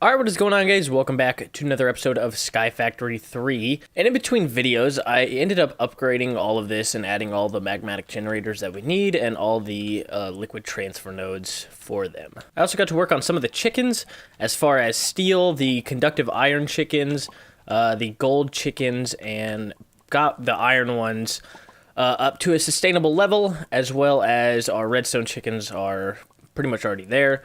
Alright, what is going on, guys? Welcome back to another episode of SkyFactory 3. And in between videos, I ended up upgrading all of this and adding all the magmatic generators that we need and all the liquid transfer nodes for them. I also got to work on some of the chickens, as far as steel, the conductive iron chickens, the gold chickens, and got the iron ones up to a sustainable level, as well as our redstone chickens are pretty much already there.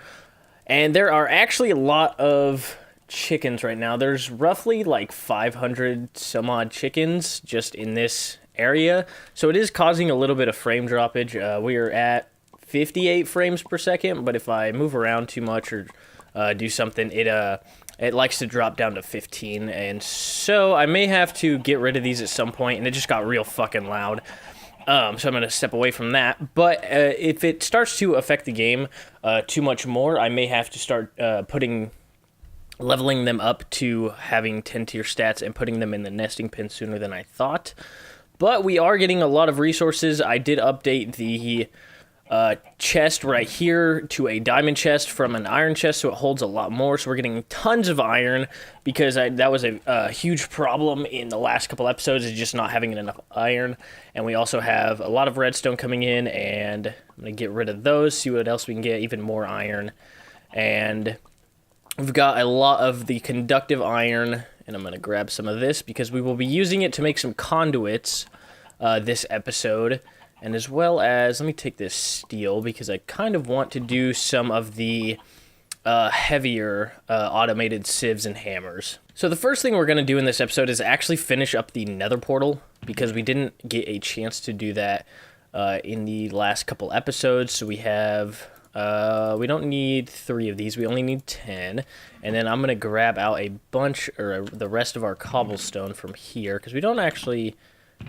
And there are actually a lot of chickens right now. There's roughly like 500 some odd chickens just in this area. So it is causing a little bit of frame droppage. We are at 58 frames per second, but if I move around too much or do something, it likes to drop down to 15. And so I may have to get rid of these at some point, and it just got real fucking loud. So I'm going to step away from that, but if it starts to affect the game too much more, I may have to start leveling them up to having 10 tier stats and putting them in the nesting pen sooner than I thought. But we are getting a lot of resources. I did update the chest right here to a diamond chest from an iron chest, so it holds a lot more. So we're getting tons of iron, because that was a huge problem in the last couple episodes, is just not having enough iron. And we also have a lot of redstone coming in, and I'm going to get rid of those, see what else we can get, even more iron. And we've got a lot of the conductive iron, and I'm going to grab some of this because we will be using it to make some conduits this episode. And as well as, let me take this steel, because I kind of want to do some of the heavier automated sieves and hammers. So the first thing we're going to do in this episode is actually finish up the nether portal, because we didn't get a chance to do that in the last couple episodes. So we have, we don't need 3 of these, we only need 10. And then I'm going to grab out a bunch, or the rest of our cobblestone from here, because we don't actually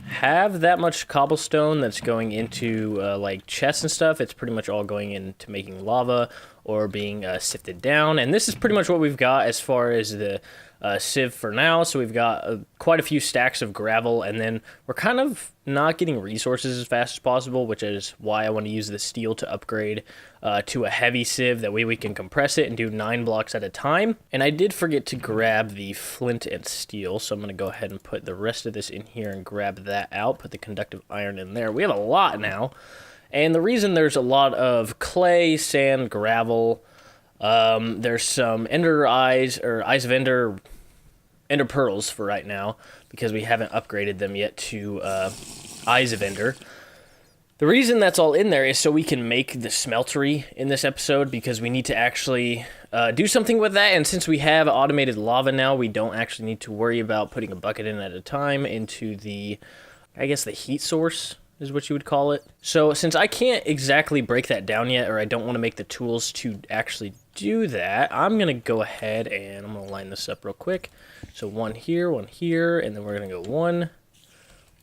have that much cobblestone that's going into like chests and stuff. It's pretty much all going into making lava or being sifted down, and this is pretty much what we've got as far as the sieve for now. So we've got quite a few stacks of gravel, and then we're kind of not getting resources as fast as possible, which is why I want to use the steel to upgrade to a heavy sieve. That way we can compress it and do 9 blocks at a time. And I did forget to grab the flint and steel, so I'm going to go ahead and put the rest of this in here and grab that out, put the conductive iron in there. We have a lot now, and the reason there's a lot of clay, sand, gravel, there's some ender eyes, or eyes of ender pearls for right now, because we haven't upgraded them yet to eyes of ender. The reason that's all in there is so we can make the smeltery in this episode, because we need to actually do something with that. And since we have automated lava now, we don't actually need to worry about putting a bucket in at a time into the, I guess, the heat source is what you would call it. So since I can't exactly break that down yet, or I don't want to make the tools to actually do that, I'm going to go ahead and I'm going to line this up real quick. So one here, and then we're going to go 1,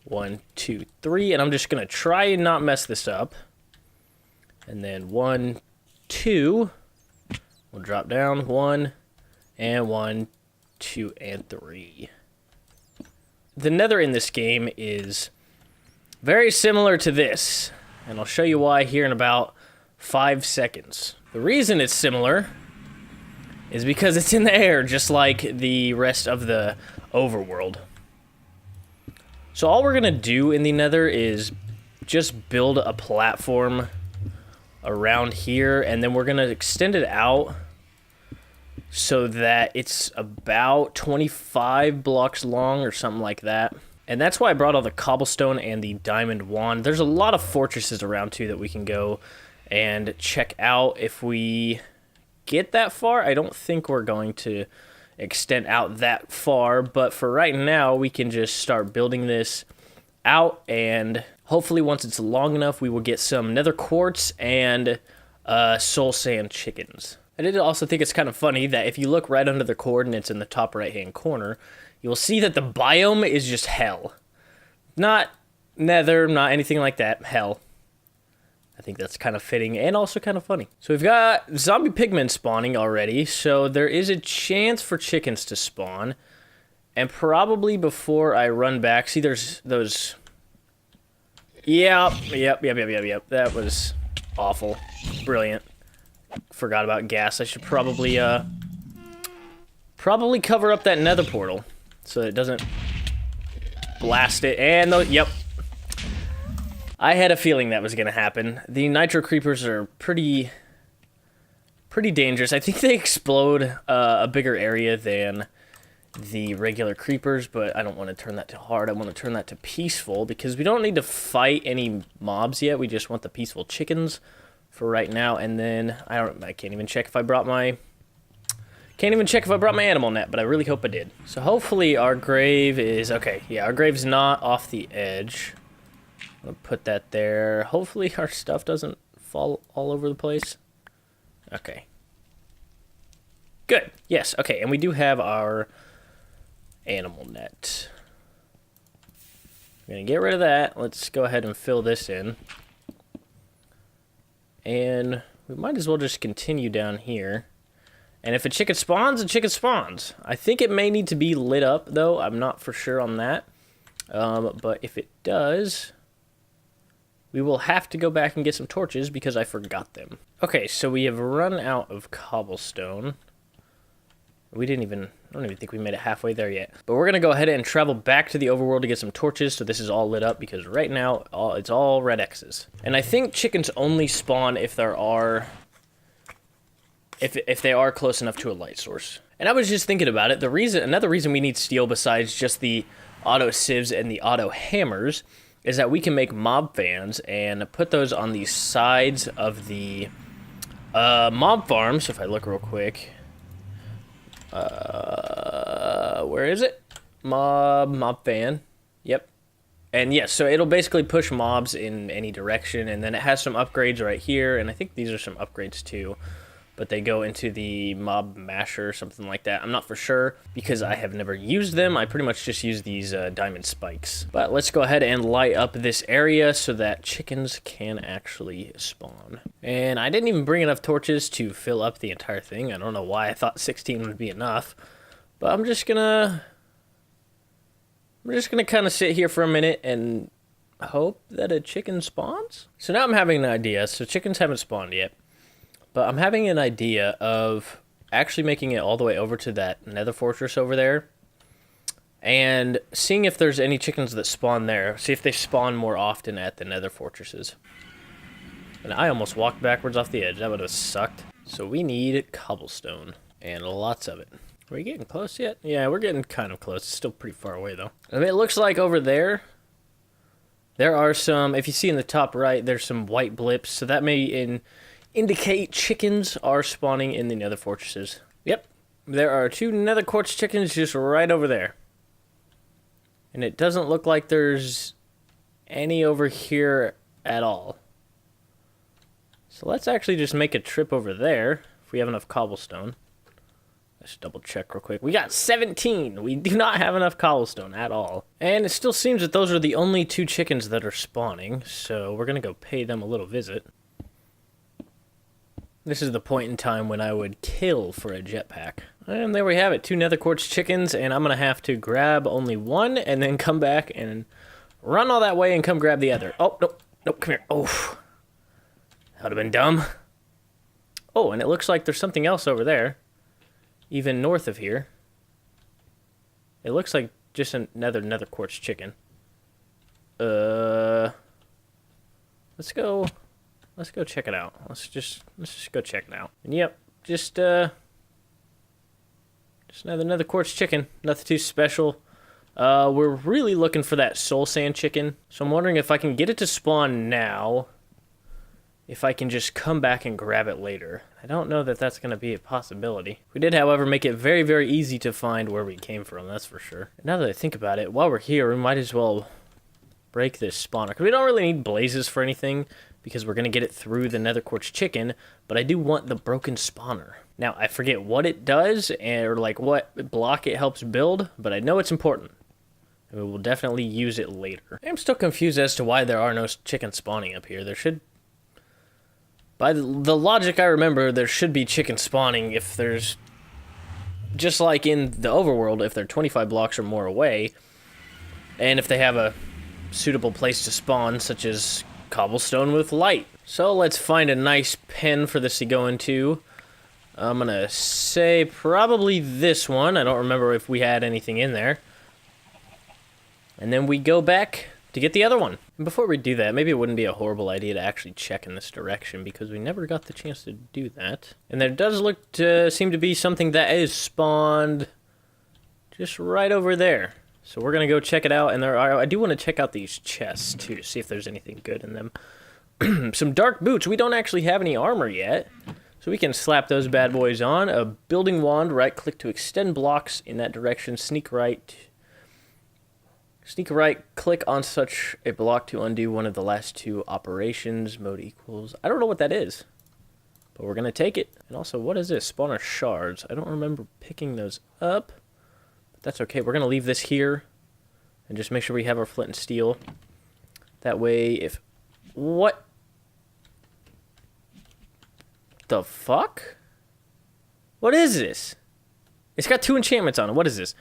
1, 2, 3, and I'm just going to try and not mess this up. And then 1, 2, we'll drop down 1, and 1, 2, and 3. The nether in this game is very similar to this, and I'll show you why here in about 5 seconds. The reason it's similar is because it's in the air, just like the rest of the overworld. So all we're gonna do in the nether is just build a platform around here, and then we're gonna extend it out so that it's about 25 blocks long or something like that. And that's why I brought all the cobblestone and the diamond wand. There's a lot of fortresses around too that we can go and check out if we get that far. I don't think we're going to extend out that far, but for right now we can just start building this out, and hopefully once it's long enough we will get some nether quartz and soul sand chickens. I did also think it's kind of funny that if you look right under the coordinates in the top right hand corner, you'll see that the biome is just hell. Not nether, not anything like that, hell. I think that's kind of fitting and also kind of funny. So we've got zombie pigmen spawning already, so there is a chance for chickens to spawn. And probably before I run back, see there's those... Yep. That was awful. Brilliant. Forgot about gas. I should probably probably cover up that nether portal so it doesn't blast it. And, yep. I had a feeling that was going to happen. The nitro creepers are pretty dangerous. I think they explode a bigger area than the regular creepers, but I don't want to turn that to hard. I want to turn that to peaceful because we don't need to fight any mobs yet. We just want the peaceful chickens for right now. And then I can't even check if I brought my animal net, but I really hope I did. So hopefully our grave is okay. Yeah, our grave's not off the edge. I'll put that there. Hopefully our stuff doesn't fall all over the place. Okay. Good. Yes. Okay, and we do have our animal net. I'm gonna get rid of that. Let's go ahead and fill this in. And we might as well just continue down here. And if a chicken spawns, a chicken spawns. I think it may need to be lit up, though. I'm not for sure on that. But if it does, we will have to go back and get some torches because I forgot them. Okay, so we have run out of cobblestone. I don't even think we made it halfway there yet. But we're going to go ahead and travel back to the overworld to get some torches so this is all lit up because right now it's all red X's. And I think chickens only spawn if there are... If they are close enough to a light source. And I was just thinking about it. Another reason we need steel besides just the auto sieves and the auto hammers is that we can make mob fans and put those on the sides of the mob farm. So if I look real quick... where is it? Mob fan. Yep. And yes, so it'll basically push mobs in any direction, and then it has some upgrades right here, and I think these are some upgrades too, but they go into the mob masher or something like that. I'm not for sure because I have never used them. I pretty much just use these diamond spikes. But let's go ahead and light up this area so that chickens can actually spawn. And I didn't even bring enough torches to fill up the entire thing. I don't know why I thought 16 would be enough, but I'm just gonna kind of sit here for a minute and hope that a chicken spawns. So now I'm having an idea. So chickens haven't spawned yet. But I'm having an idea of actually making it all the way over to that nether fortress over there and seeing if there's any chickens that spawn there. See if they spawn more often at the nether fortresses. And I almost walked backwards off the edge. That would have sucked. So we need cobblestone and lots of it. Are we getting close yet? Yeah, we're getting kind of close. It's still pretty far away though. I mean, it looks like over there are some, if you see in the top right, there's some white blips. So that may indicate chickens are spawning in the nether fortresses. Yep, there are 2 nether quartz chickens just right over there. And it doesn't look like there's any over here at all. So let's actually just make a trip over there if we have enough cobblestone. Let's double check real quick. We got 17. We do not have enough cobblestone at all. And it still seems that those are the only 2 chickens that are spawning. So we're going to go pay them a little visit. This is the point in time when I would kill for a jetpack. And there we have it, 2 nether quartz chickens, and I'm going to have to grab only one and then come back and run all that way and come grab the other. Oh, nope, come here. Oh, that would have been dumb. Oh, and it looks like there's something else over there, even north of here. It looks like just another nether quartz chicken. Let's go check it out. Let's just go check it out. And yep, just another nether quartz chicken. Nothing too special. We're really looking for that soul sand chicken. So I'm wondering if I can get it to spawn now. If I can just come back and grab it later. I don't know that that's going to be a possibility. We did, however, make it very, very easy to find where we came from, that's for sure. Now that I think about it, while we're here, we might as well break this spawner. Because we don't really need blazes for anything, because we're going to get it through the nether quartz chicken, but I do want the broken spawner. Now, I forget what it does, or like what block it helps build, but I know it's important. And we will definitely use it later. I'm still confused as to why there are no chickens spawning up here. There should... By the logic I remember, there should be chicken spawning if there's... Just like in the overworld, if they're 25 blocks or more away, and if they have a suitable place to spawn, such as cobblestone with light. So let's find a nice pen for this to go into. I'm gonna say probably this one. I don't remember if we had anything in there. And then we go back to get the other one. And before we do that, maybe it wouldn't be a horrible idea to actually check in this direction because we never got the chance to do that. And there does look to seem to be something that is spawned just right over there. So we're gonna go check it out. And I do want to check out these chests too, see if there's anything good in them. Some dark boots. We don't actually have any armor yet, so we can slap those bad boys on. A building wand, right click to extend blocks in that direction. Sneak right, click on such a block to undo one of the last two operations. Mode equals, I don't know what that is, but we're gonna take it. And also, what is this? Spawner shards. I don't remember picking those up, but that's okay. We're gonna leave this here and just make sure we have our flint and steel. That way, if, what the fuck? What is this? It's got 2 enchantments on it. What is this?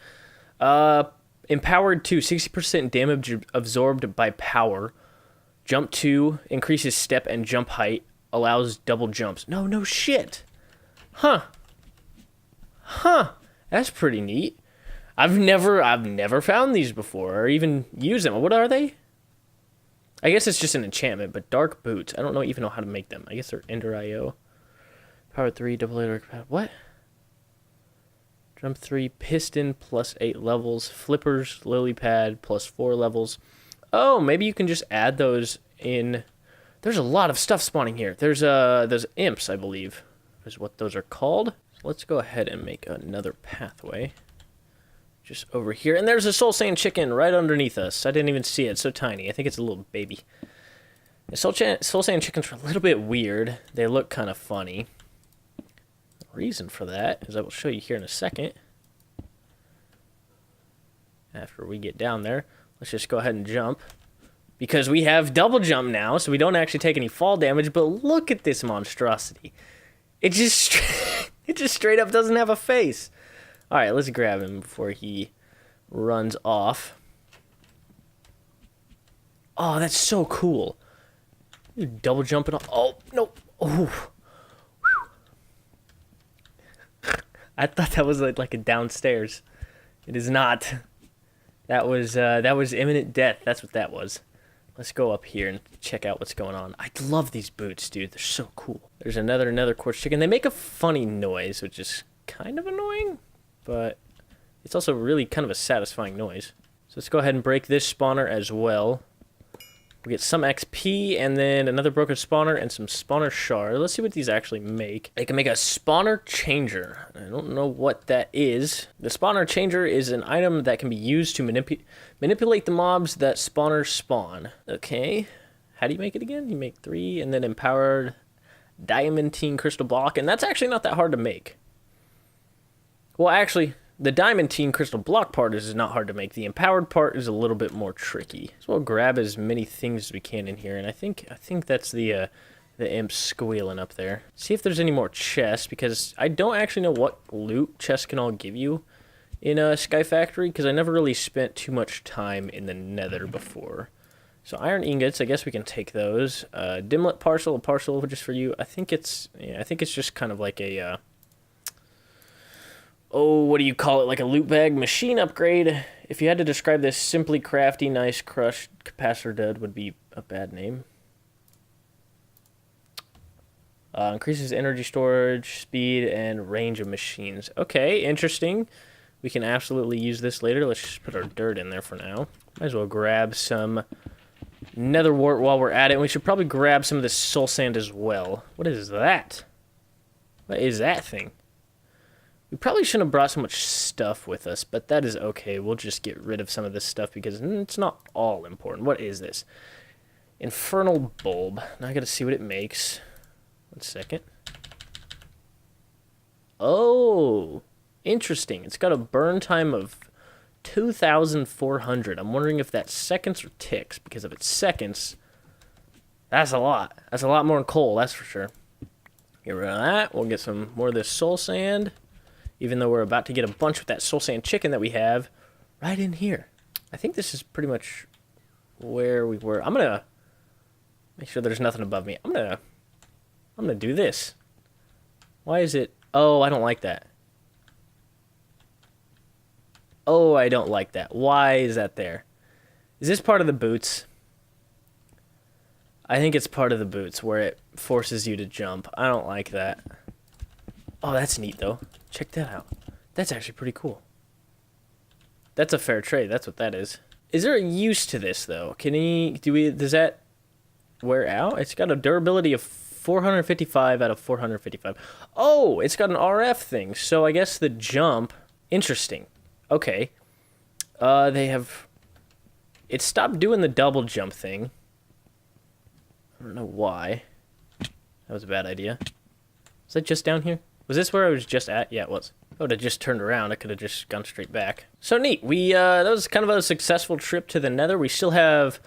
Empowered 2, 60% damage absorbed by power. Jump 2, increases step and jump height. Allows double jumps. No shit. Huh. That's pretty neat. I've never found these before or even used them. What are they? I guess it's just an enchantment, but dark boots. I don't even know how to make them. I guess they're Ender IO. Power 3, double layer. What? Jump 3, piston plus 8 levels. Flippers, lily pad plus 4 levels. Oh, maybe you can just add those in. There's a lot of stuff spawning here. There's imps, I believe, is what those are called. So let's go ahead and make another pathway. Just over here. And there's a soul sand chicken right underneath us. I didn't even see it. It's so tiny. I think it's a little baby. The soul sand chickens are a little bit weird. They look kind of funny. Reason for that is I will show you here in a second. After we get down there, let's just go ahead and jump, because we have double jump now, so we don't actually take any fall damage. But look at this monstrosity. It just straight up doesn't have a face. All right, let's grab him before he runs off. Oh, that's so cool. You double jumping. Oh no. Oh. I thought that was like a downstairs. It is not. That was imminent death. That's what that was. Let's go up here and check out what's going on. I love these boots, dude. They're so cool. There's another Quatrz chicken. They make a funny noise, which is kind of annoying, but it's also really kind of a satisfying noise. So let's go ahead and break this spawner as well. We get some XP, and then another broken spawner, and some spawner shard. Let's see what these actually make. They can make a spawner changer. I don't know what that is. The spawner changer is an item that can be used to manipulate the mobs that spawners spawn. Okay. How do you make it again? You make 3, and then empowered diamantine crystal block, and that's actually not that hard to make. Well, actually, the diamantine crystal block part is not hard to make. The empowered part is a little bit more tricky. So we'll grab as many things as we can in here, and I think that's the imp squealing up there. See if there's any more chests, because I don't actually know what loot chests can all give you in SkyFactory, because I never really spent too much time in the Nether before. So iron ingots, I guess we can take those. Dimlet parcel, a parcel just for you. I think it's just kind of like a oh, what do you call it? Like a loot bag machine upgrade. If you had to describe this, simply crafty, nice, crushed, capacitor dud would be a bad name. Increases energy storage, speed, and range of machines. Okay, interesting. We can absolutely use this later. Let's just put our dirt in there for now. Might as well grab some nether wart while we're at it. And we should probably grab some of this soul sand as well. What is that? What is that thing? We probably shouldn't have brought so much stuff with us, but that is okay. We'll just get rid of some of this stuff because it's not all important. What is this? Infernal bulb. Now I gotta see what it makes. 1 second. Oh, interesting. It's got a burn time of 2,400. I'm wondering if that's seconds or ticks, because if it's seconds, that's a lot. That's a lot more than coal, that's for sure. Get rid of that. We'll get some more of this soul sand, even though we're about to get a bunch with that soul sand chicken that we have right in here. I think this is pretty much where we were. I'm gonna make sure there's nothing above me. I'm gonna do this. Why is it Oh, I don't like that. Oh, I don't like that. Why is that there? Is this part of the boots? I think it's part of the boots where it forces you to jump. I don't like that. Oh, that's neat, though. Check that out. That's actually pretty cool. That's a fair trade. That's what that is. Is there a use to this, though? Does that wear out? It's got a durability of 455 out of 455. Oh, it's got an RF thing. So I guess the jump... Interesting. Okay. It stopped doing the double jump thing. I don't know why. That was a bad idea. Was that just down here? Was this where I was just at? Yeah, it was. I would have just turned around. I could have just gone straight back. So neat. That was kind of a successful trip to the Nether. We still have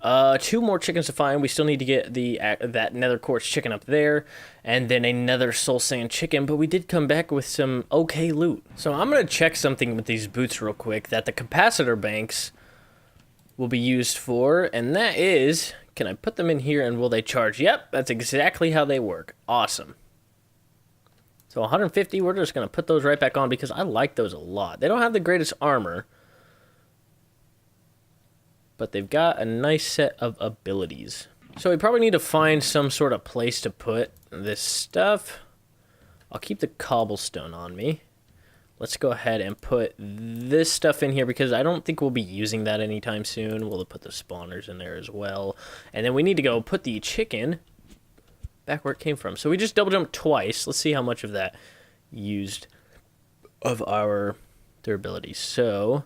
2 more chickens to find. We still need to get that Nether Quatrz chicken up there, and then another soul sand chicken. But we did come back with some okay loot. So I'm gonna check something with these boots real quick that the capacitor banks will be used for, and that is, can I put them in here and will they charge? Yep, that's exactly how they work. Awesome. So 150, we're just going to put those right back on because I like those a lot. They don't have the greatest armor, but they've got a nice set of abilities. So we probably need to find some sort of place to put this stuff. I'll keep the cobblestone on me. Let's go ahead and put this stuff in here because I don't think we'll be using that anytime soon. We'll put the spawners in there as well. And then we need to go put the chicken back where it came from. So we just double jumped twice. Let's see how much of that used of our durability. So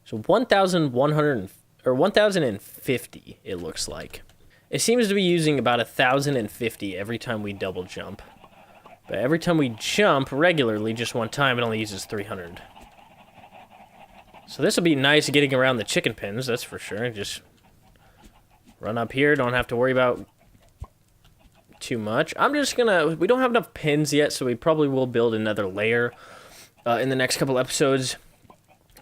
1,100 or 1,050 it looks like. It seems to be using about 1,050 every time we double jump. But every time we jump regularly, just one time, it only uses 300. So this will be nice getting around the chicken pens, that's for sure. Just run up here, don't have to worry about too much. We don't have enough pins yet, so we probably will build another layer in the next couple episodes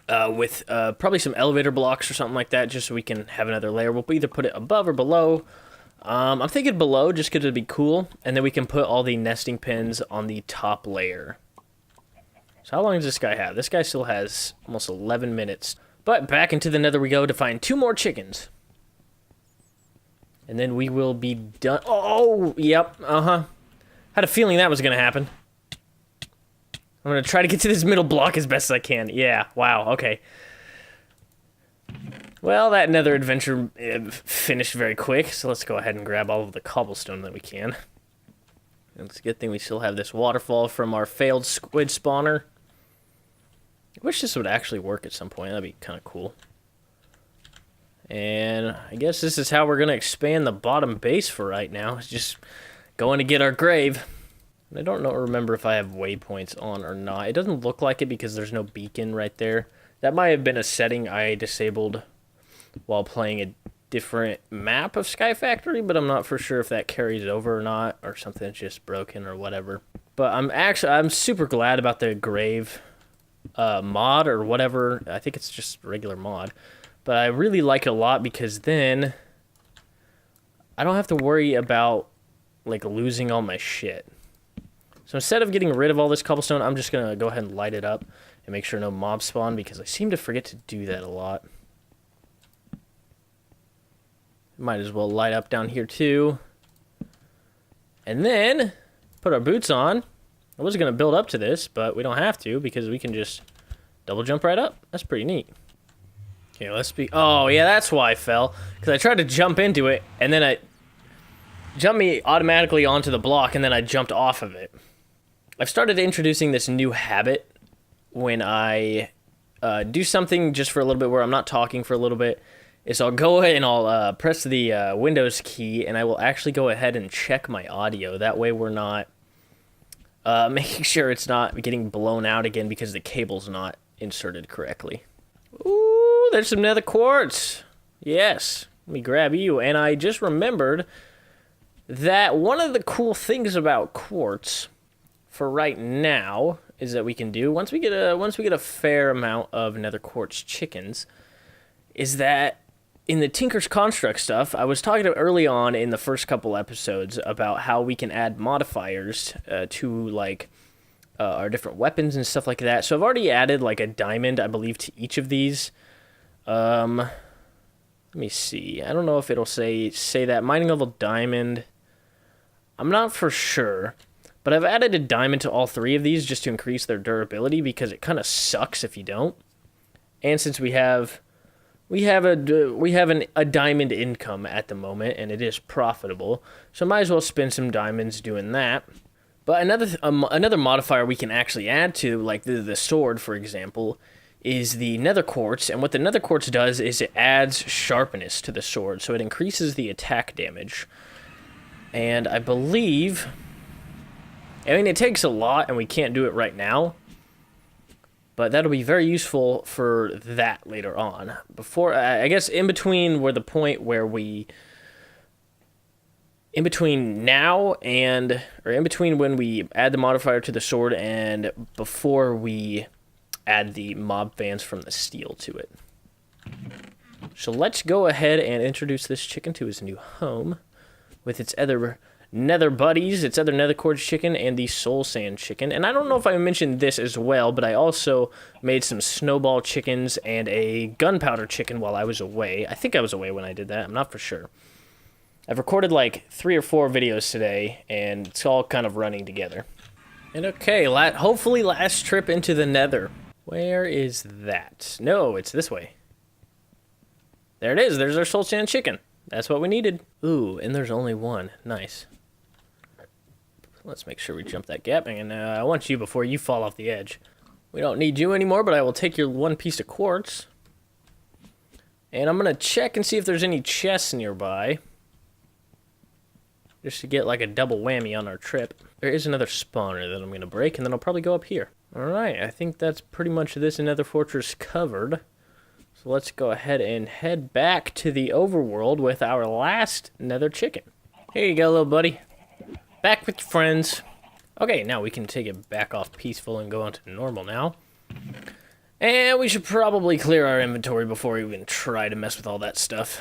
with probably some elevator blocks or something like that, just so we can have another layer. We'll either put it above or below. I'm thinking below just because it'd be cool, and then we can put all the nesting pins on the top layer. So how long does this guy have? This guy still has almost 11 minutes. But back into the Nether we go to find 2 more chickens. And then we will be done. Oh, yep, Had a feeling that was going to happen. I'm going to try to get to this middle block as best as I can. Yeah, wow, okay. Well, that Nether adventure finished very quick, so let's go ahead and grab all of the cobblestone that we can. And it's a good thing we still have this waterfall from our failed squid spawner. I wish this would actually work at some point. That'd be kind of cool. And I guess this is how we're going to expand the bottom base for right now. It's just going to get our grave. And I don't remember if I have waypoints on or not. It doesn't look like it because there's no beacon right there. That might have been a setting I disabled while playing a different map of SkyFactory, but I'm not for sure if that carries over or not, or something's just broken or whatever. But I'm super glad about the grave mod or whatever. I think it's just regular mod. But I really like it a lot because then I don't have to worry about like losing all my shit. So instead of getting rid of all this cobblestone, I'm just going to go ahead and light it up and make sure no mobs spawn because I seem to forget to do that a lot. Might as well light up down here too. And then put our boots on. I was going to build up to this, but we don't have to because we can just double jump right up. That's pretty neat. Okay, let's be... Oh, yeah, that's why I fell. Because I tried to jump into it, and then it jumped me automatically onto the block, and then I jumped off of it. I've started introducing this new habit when I do something just for a little bit where I'm not talking for a little bit. Is I'll go ahead and I'll press the Windows key, and I will actually go ahead and check my audio. That way we're not making sure it's not getting blown out again because the cable's not inserted correctly. Ooh, there's some Nether Quatrz. Yes, let me grab you. And I just remembered that one of the cool things about quartz for right now is that we can do once we get a fair amount of Nether Quatrz chickens is that in the Tinker's Construct stuff, I was talking early on in the first couple episodes about how we can add modifiers to, like, our different weapons and stuff like that. So I've already added, like, a diamond, I believe, to each of these. Let me see. I don't know if it'll say that. Mining level diamond. I'm not for sure. But I've added a diamond to all 3 of these just to increase their durability, because it kind of sucks if you don't. And since we have a diamond income at the moment, and it is profitable, so might as well spend some diamonds doing that. But another modifier we can actually add to, like the sword, for example, is the Nether Quatrz. And what the Nether Quatrz does is it adds sharpness to the sword, so it increases the attack damage. And I believe, I mean, it takes a lot, and we can't do it right now, but that'll be very useful for that later on. Before, I guess, in between when we add the modifier to the sword and before we add the mob fans from the steel to it. So let's go ahead and introduce this chicken to his new home with its other nether buddies, its other Nether Quatrz chicken, and the soul sand chicken. And I don't know if I mentioned this as well, but I also made some snowball chickens and a gunpowder chicken while I was away. I think I was away when I did that. I'm not for sure. I've recorded like 3 or 4 videos today, and it's all kind of running together. And okay, hopefully last trip into the nether. Where is that? No, it's this way. There it is. There's our soul sand chicken. That's what we needed. Ooh, and there's only one. Nice. Let's make sure we jump that gap, and I want you before you fall off the edge. We don't need you anymore, but I will take your 1 piece of quartz. And I'm going to check and see if there's any chests nearby, just to get like a double whammy on our trip. There is another spawner that I'm going to break, and then I'll probably go up here. Alright, I think that's pretty much this Nether Fortress covered. So let's go ahead and head back to the overworld with our last nether chicken. Here you go, little buddy. Back with your friends. Okay, now we can take it back off peaceful and go on to normal now. And we should probably clear our inventory before we even try to mess with all that stuff.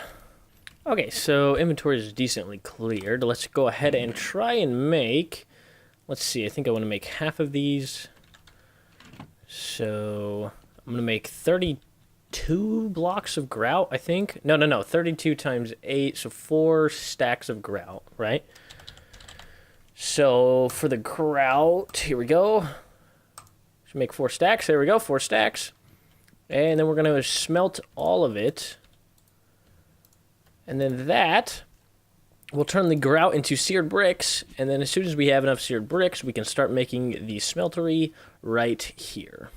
Okay, so inventory is decently cleared. Let's go ahead and try and make... Let's see, I think I want to make half of these. So I'm going to make 32 blocks of grout, I think. No. 32 times 8, so 4 stacks of grout, right? So for the grout, here we go. Should make 4 stacks. There we go, 4 stacks. And then we're going to smelt all of it. And then that will turn the grout into seared bricks. And then as soon as we have enough seared bricks, we can start making the smeltery right here.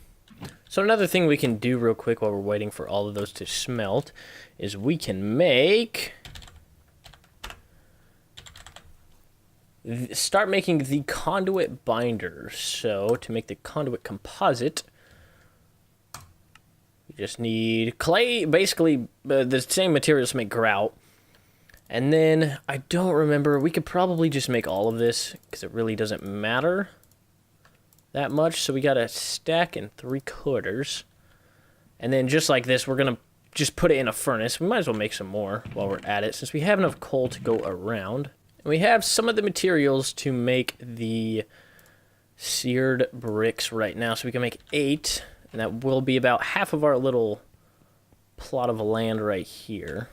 So another thing we can do real quick while we're waiting for all of those to smelt is we can start making the conduit binder. So to make the conduit composite, we just need clay, basically the same materials to make grout. And then I don't remember, we could probably just make all of this because it really doesn't matter that much. So we got a stack and 3/4. And then just like this, we're gonna just put it in a furnace. We might as well make some more while we're at it, since we have enough coal to go around. And we have some of the materials to make the seared bricks right now. So we can make 8, and that will be about half of our little plot of land right here.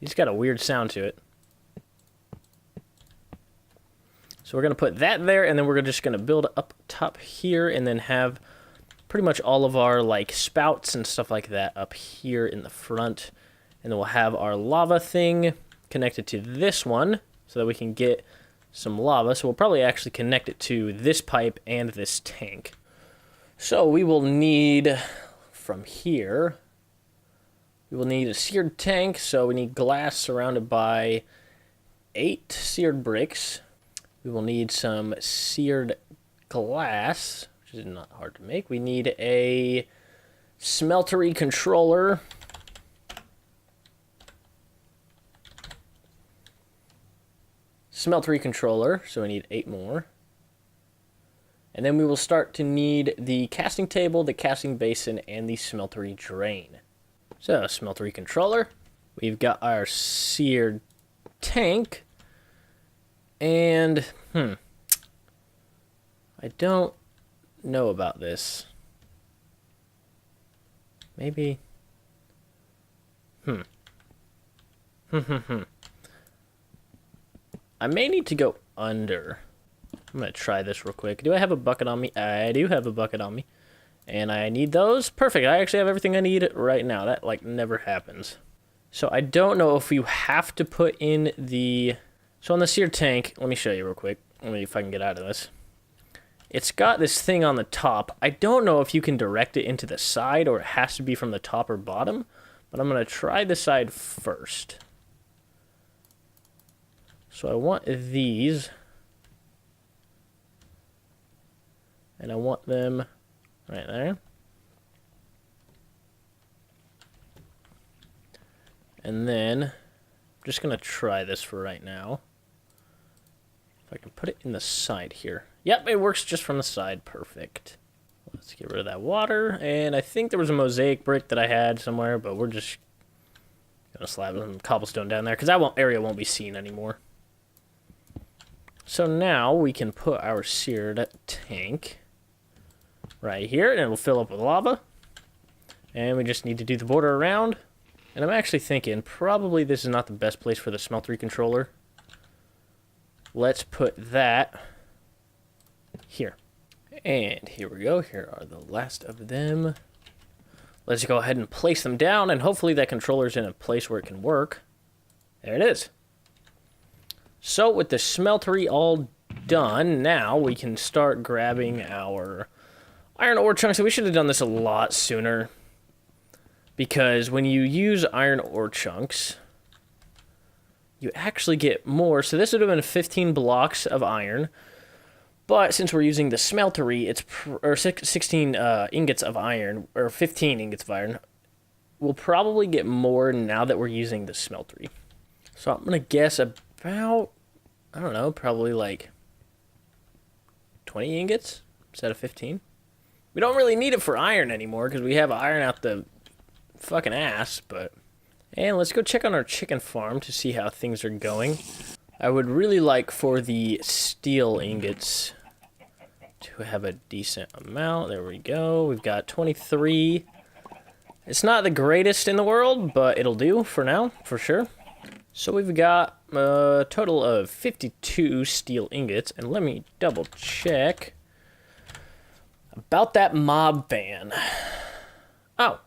It's got a weird sound to it. So we're going to put that there, and then we're just going to build up top here, and then have pretty much all of our like spouts and stuff like that up here in the front. And then we'll have our lava thing connected to this one so that we can get some lava. So we'll probably actually connect it to this pipe and this tank. So we will need, from here, we will need a seared tank. So we need glass surrounded by 8 seared bricks. We will need some seared glass, which is not hard to make. We need a smeltery controller. So we need 8 more. And then we will start to need the casting table, the casting basin, and the smeltery drain. So, smeltery controller. We've got our seared tank. And, I don't know about this. Maybe. I may need to go under. I'm going to try this real quick. Do I have a bucket on me? I do have a bucket on me. And I need those. Perfect. I actually have everything I need right now. That, like, never happens. So I don't know if you have to put in the... So on the seared tank, let me show you real quick. Let me see if I can get out of this. It's got this thing on the top. I don't know if you can direct it into the side or it has to be from the top or bottom. But I'm going to try the side first. So I want these. And I want them right there. And then I'm just going to try this for right now. If I can put it in the side here. Yep, it works just from the side. Perfect. Let's get rid of that water. And I think there was a mosaic brick that I had somewhere, but we're just going to slab some cobblestone down there because that area won't be seen anymore. So now we can put our seared tank right here, and it'll fill up with lava. And we just need to do the border around. And I'm actually thinking probably this is not the best place for the smeltery controller. Let's put that here. And here we go. Here are the last of them. Let's go ahead and place them down, and hopefully that controller's in a place where it can work. There it is. So with the smeltery all done, now we can start grabbing our iron ore chunks. We should have done this a lot sooner, because when you use iron ore chunks, you actually get more. So this would have been 15 blocks of iron, but since we're using the smeltery, it's 16 ingots of iron, or 15 ingots of iron. We'll probably get more now that we're using the smeltery. So I'm gonna guess about, I don't know, probably like 20 ingots instead of 15. We don't really need it for iron anymore because we have iron out the fucking ass, but... And let's go check on our chicken farm to see how things are going. I would really like for the steel ingots to have a decent amount. There we go. We've got 23. It's not the greatest in the world, but it'll do for now, for sure. So we've got a total of 52 steel ingots, and let me double check about that mob van. Oh.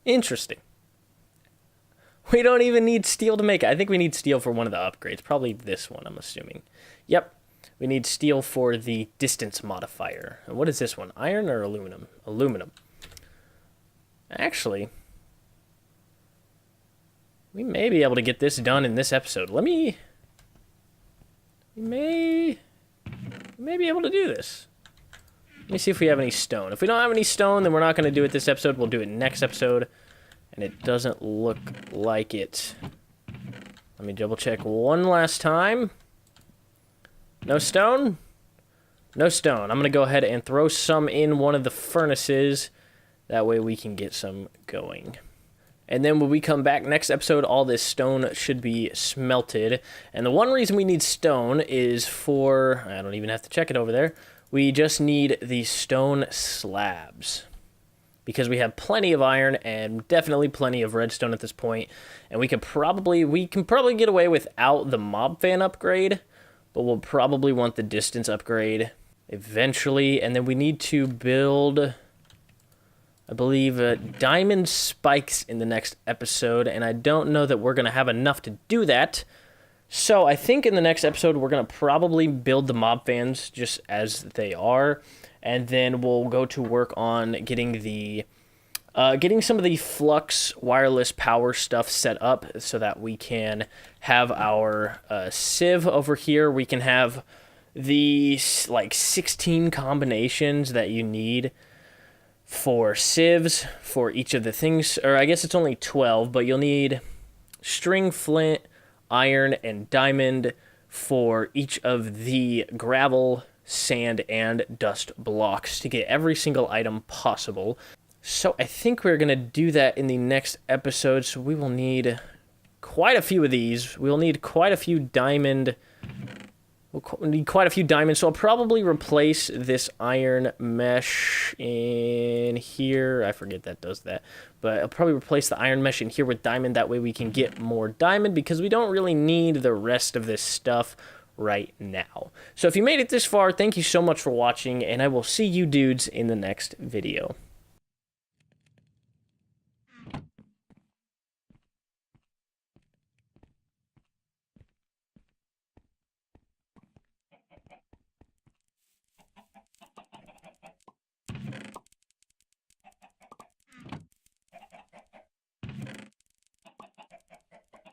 Interesting. We don't even need steel to make it. I think we need steel for one of the upgrades. Probably this one, I'm assuming. Yep. We need steel for the distance modifier. And what is this one? Iron or aluminum? Aluminum. Actually, we may be able to get this done in this episode. We may be able to do this. Let me see if we have any stone. If we don't have any stone, then we're not going to do it this episode. We'll do it next episode. And it doesn't look like it. Let me double check one last time. No stone? No stone. I'm going to go ahead and throw some in one of the furnaces. That way we can get some going. And then when we come back next episode, all this stone should be smelted. And the one reason we need stone is for... I don't even have to check it over there. We just need the stone slabs. Because we have plenty of iron and definitely plenty of redstone at this point. And we can probably get away without the mob fan upgrade. But we'll probably want the distance upgrade eventually. And then we need to build... I believe diamond spikes in the next episode, and I don't know that we're going to have enough to do that. So I think in the next episode, we're going to probably build the mob fans just as they are, and then we'll go to work on getting some of the flux wireless power stuff set up so that we can have our sieve over here. We can have the like 16 combinations that you need for sieves for each of the things, or I guess it's only 12, but you'll need string, flint, iron, and diamond for each of the gravel, sand, and dust blocks to get every single item possible. So I think we're going to do that in the next episode, so we will need quite a few of these. We'll need quite a few diamond... We'll need quite a few diamonds, so I'll probably replace this iron mesh in here. I forget that does that. But I'll probably replace the iron mesh in here with diamond. That way we can get more diamond, because we don't really need the rest of this stuff right now. So if you made it this far, thank you so much for watching, and I will see you dudes in the next video.